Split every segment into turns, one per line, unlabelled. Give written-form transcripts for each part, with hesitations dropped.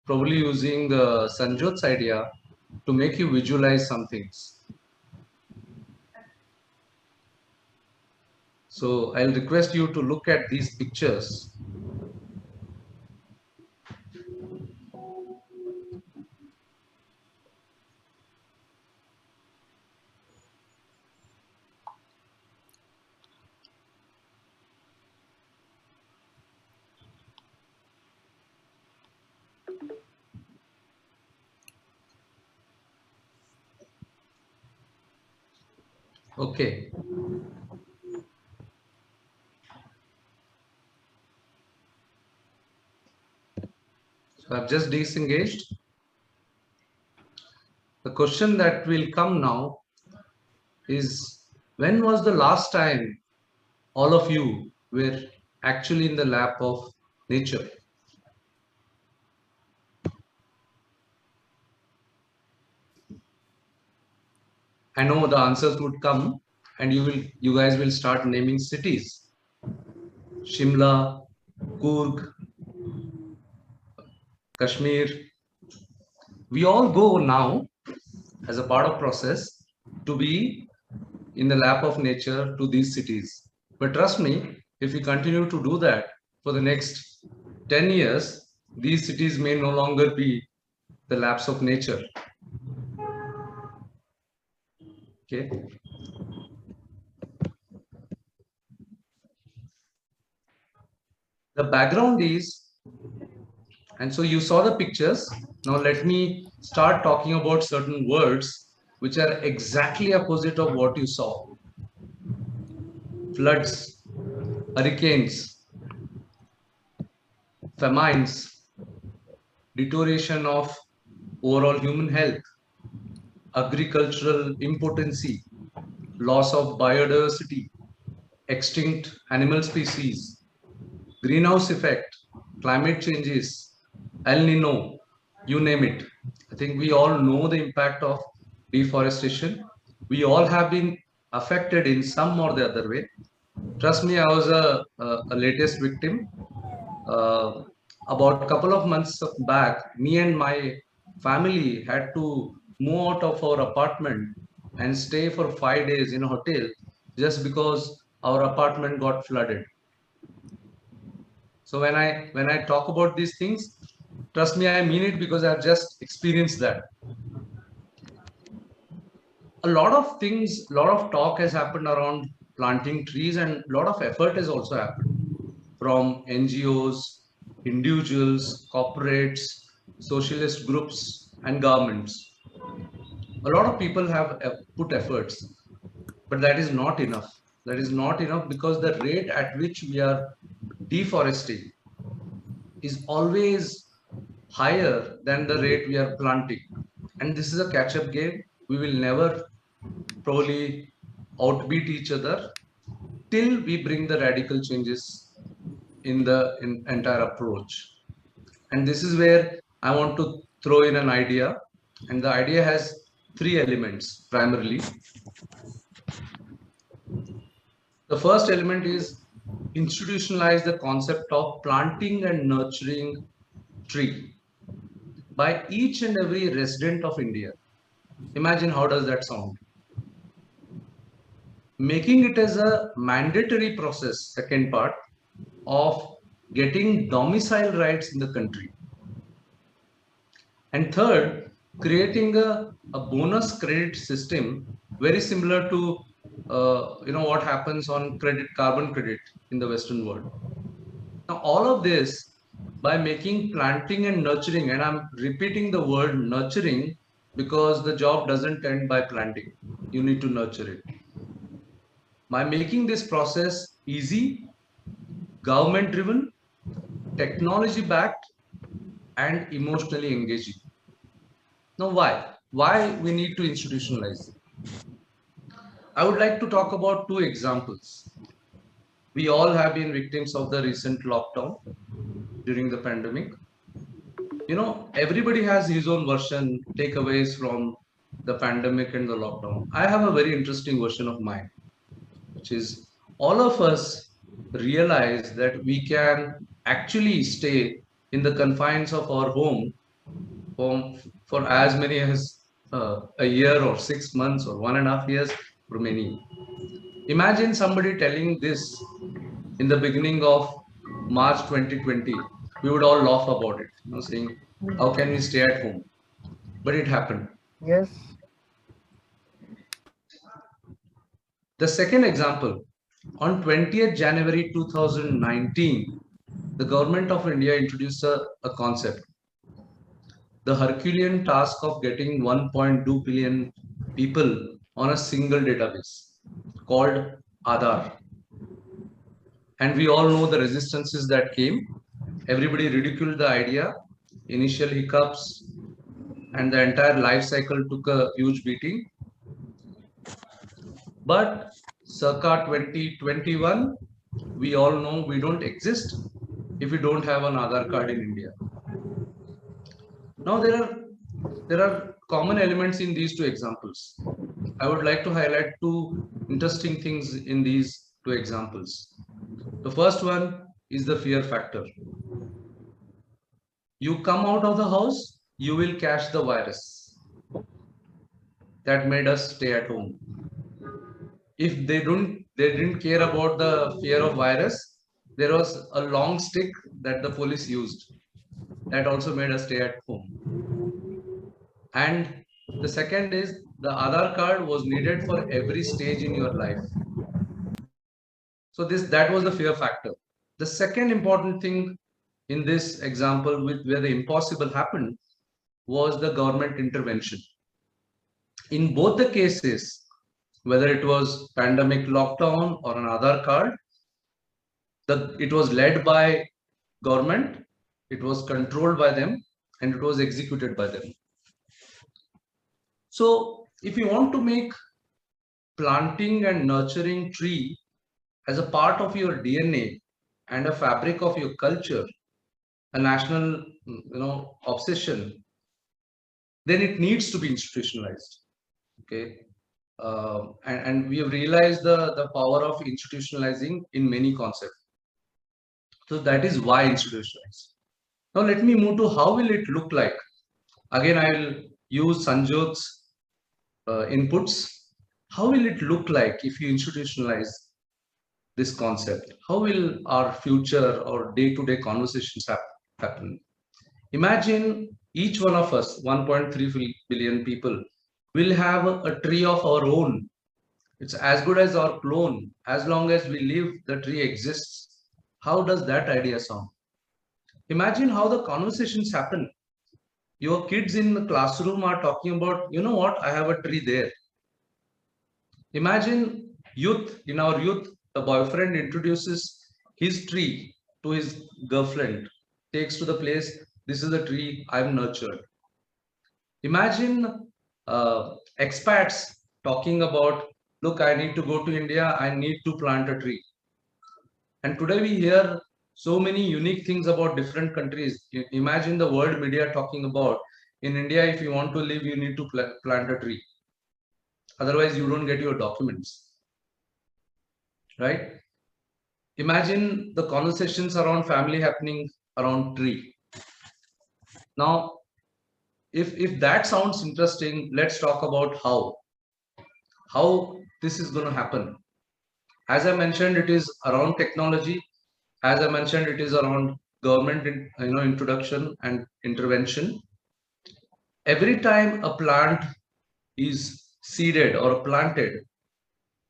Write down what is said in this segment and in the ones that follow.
probably using Sanjot's idea to make you visualize some things. So I'll request you to look at these pictures. Okay. So I've just disengaged. The question that will come now is, when was the last time all of you were actually in the lap of nature? I know the answers would come, and you guys will start naming cities. Shimla, Coorg, Kashmir. We all go now as a part of process to be in the lap of nature to these cities. But trust me, if we continue to do that for the next 10 years, these cities may no longer be the laps of nature. Okay. The background is, and so you saw the pictures. Now let me start talking about certain words which are exactly opposite of what you saw. Floods, hurricanes, famines, deterioration of overall human health, agricultural impotency, loss of biodiversity, extinct animal species, greenhouse effect, climate changes, El Nino, you name it. I think we all know the impact of deforestation. We all have been affected in some or the other way. Trust me, I was a latest victim. Uh, about a couple of months back, me and my family had to move out of our apartment and stay for 5 days in a hotel just because our apartment got flooded. So when I talk about these things, trust me, I mean it because I've just experienced that. A lot of things, a lot of talk has happened around planting trees, and a lot of effort has also happened from NGOs, individuals, corporates, socialist groups, and governments. A lot of people have put efforts, but that is not enough. That is not enough because the rate at which we are deforesting is always higher than the rate we are planting. And this is a catch up game. We will never probably outbeat each other till we bring the radical changes in the entire approach. And this is where I want to throw in an idea. And the idea has three elements primarily. The first element is institutionalize the concept of planting and nurturing tree by each and every resident of India. Imagine how does that sound? Making it as a mandatory process, second part, of getting domicile rights in the country. And third, creating a bonus credit system very similar to what happens on carbon credit in the Western world. Now, all of this by making planting and nurturing, and I'm repeating the word nurturing because the job doesn't end by planting. You need to nurture it. By making this process easy, government driven, technology backed, and emotionally engaging. Now, why? Why we need to institutionalize? I would like to talk about two examples. We all have been victims of the recent lockdown during the pandemic. Everybody has his own version, takeaways from the pandemic and the lockdown. I have a very interesting version of mine, which is all of us realize that we can actually stay in the confines of our home for as many as a year or 6 months or 1.5 years for many. Imagine somebody telling this in the beginning of March 2020. We would all laugh about it, saying, "How can we stay at home?" But it happened.
Yes.
The second example, on 20th January 2019, the government of India introduced a concept, the Herculean task of getting 1.2 billion people on a single database called Aadhaar. And we all know the resistances that came. Everybody ridiculed the idea, initial hiccups, and the entire life cycle took a huge beating. But circa 2021, we all know we don't exist if we don't have an Aadhaar card in India. Now there are common elements in these two examples. I would like to highlight two interesting things in these two examples. The first one is the fear factor. You come out of the house, you will catch the virus. That made us stay at home. If they didn't care about the fear of virus, there was a long stick that the police used. That also made us stay at home. And the second is the Aadhaar card was needed for every stage in your life. So that was the fear factor. The second important thing in this example where the impossible happened was the government intervention. In both the cases, whether it was pandemic lockdown or an Aadhaar card, it was led by government, it was controlled by them, and it was executed by them. So if you want to make planting and nurturing tree as a part of your DNA and a fabric of your culture, a national obsession, then it needs to be institutionalized. Okay. And we have realized the power of institutionalizing in many concepts. So that is why institutionalized. Now let me move to how will it look like. Again, I will use Sanjot's inputs. How will it look like if you institutionalize this concept? How will our future or day-to-day conversations happen? Imagine each one of us, 1.3 billion people, will have a tree of our own. It's as good as our clone. As long as we live, the tree exists. How does that idea sound? Imagine how the conversations happen. Your kids in the classroom are talking about, you know what, I have a tree there. Imagine in our youth, the boyfriend introduces his tree to his girlfriend, takes to the place, this is the tree I've nurtured. Imagine expats talking about, look, I need to go to India, I need to plant a tree. And today we hear so many unique things about different countries. Imagine the world media talking about, in India, if you want to live, you need to plant a tree. Otherwise, you don't get your documents. Right? Imagine the conversations around family happening around tree. Now, if that sounds interesting, let's talk about how this is going to happen. As I mentioned, it is around technology. As I mentioned, it is around government introduction and intervention. Every time a plant is seeded or planted,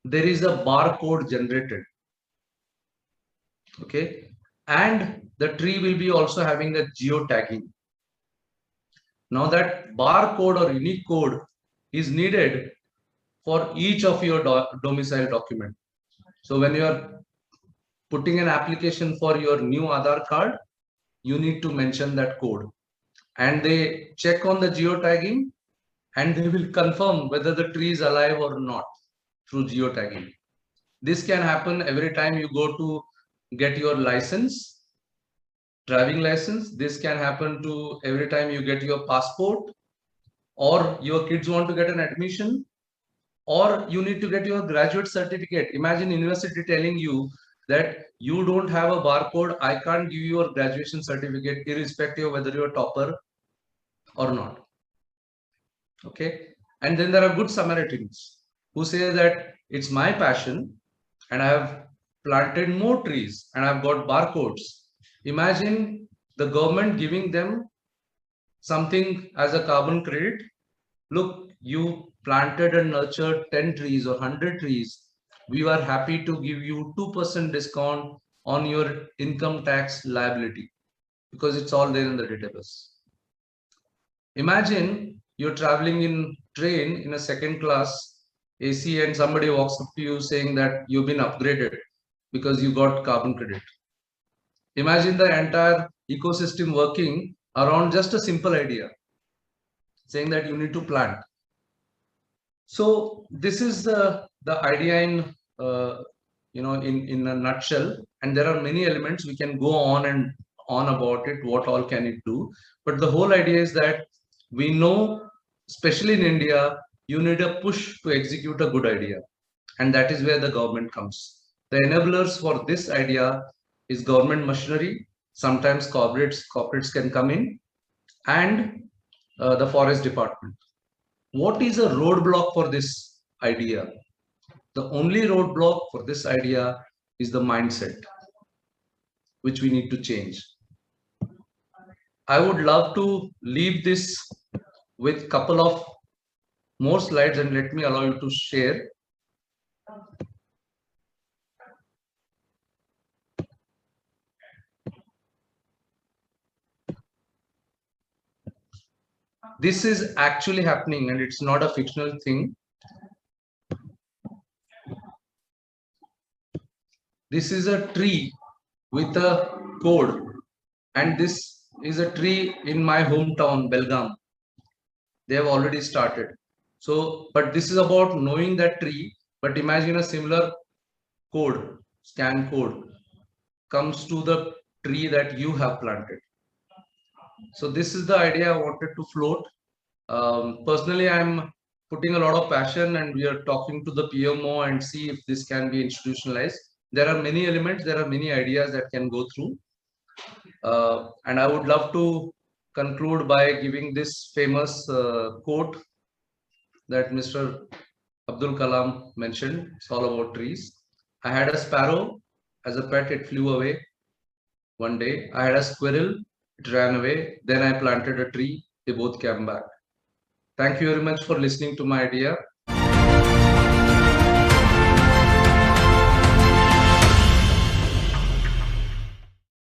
there is a barcode generated. Okay, and the tree will be also having a geotagging. Now that barcode or unique code is needed for each of your domicile document. So when you are putting an application for your new Aadhaar card, you need to mention that code. And they check on the geotagging and they will confirm whether the tree is alive or not through geotagging. This can happen every time you go to get your license, driving license. This can happen to every time you get your passport, or your kids want to get an admission, or you need to get your graduate certificate. Imagine university telling you that you don't have a barcode, I can't give you your graduation certificate irrespective of whether you're a topper or not? Okay. And then there are good Samaritans who say that it's my passion and I have planted more trees and I've got barcodes. Imagine the government giving them something as a carbon credit. Look, you planted and nurtured 10 trees or 100 trees. We were happy to give you 2% discount on your income tax liability because it's all there in the database. Imagine you're traveling in train in a second class AC and somebody walks up to you saying that you've been upgraded because you got carbon credit. Imagine the entire ecosystem working around just a simple idea saying that you need to plant. So this is the idea in in a nutshell, and there are many elements we can go on and on about it. What all can it do? But the whole idea is that we know, especially in India, you need a push to execute a good idea, and that is where the government comes. The enablers for this idea is government machinery. Sometimes corporates can come in, and the forest department. What is a roadblock for this idea? The only roadblock for this idea is the mindset, which we need to change. I would love to leave this with a couple of more slides, and let me allow you to share. This is actually happening and it's not a fictional thing. This is a tree with a code, and this is a tree in my hometown, Belgaum. They have already started. So, but this is about knowing that tree, but imagine a similar code, scan code, comes to the tree that you have planted. So this is the idea I wanted to float. Personally, I'm putting a lot of passion and we are talking to the PMO and see if this can be institutionalized. There are many elements, there are many ideas that can go through. And I would love to conclude by giving this famous quote that Mr. Abdul Kalam mentioned. It's all about trees. I had a sparrow as a pet, it flew away. One day, I had a squirrel, it ran away. Then I planted a tree, they both came back. Thank you very much for listening to my idea.